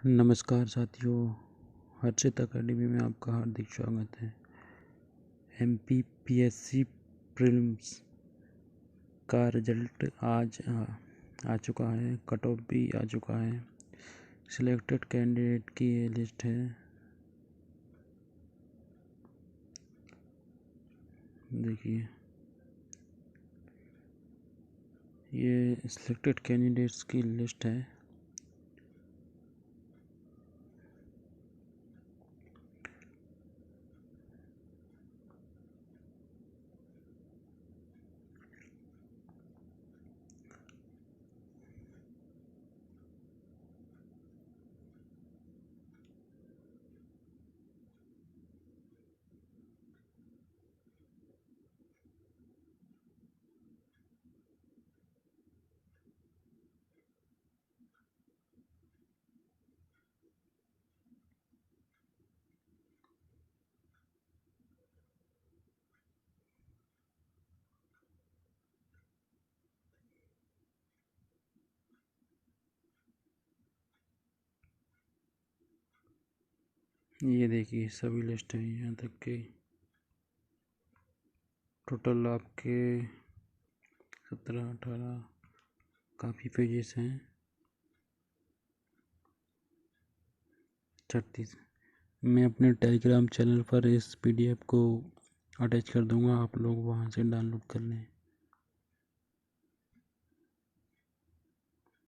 नमस्कार साथियों, हर्षित अकेडमी में आपका हार्दिक स्वागत है। MPPSC प्रीलिम्स का रिजल्ट आज आ चुका है। कट ऑफ भी आ चुका है। सिलेक्टेड कैंडिडेट की ये लिस्ट है। देखिए, ये सिलेक्टेड कैंडिडेट्स की लिस्ट है। ये देखिए, सभी लिस्ट है यहाँ तक के। टोटल आपके 17-18 काफ़ी पेजेस हैं। 36। मैं अपने टेलीग्राम चैनल पर इस PDF को अटैच कर दूंगा, आप लोग वहां से डाउनलोड कर लें।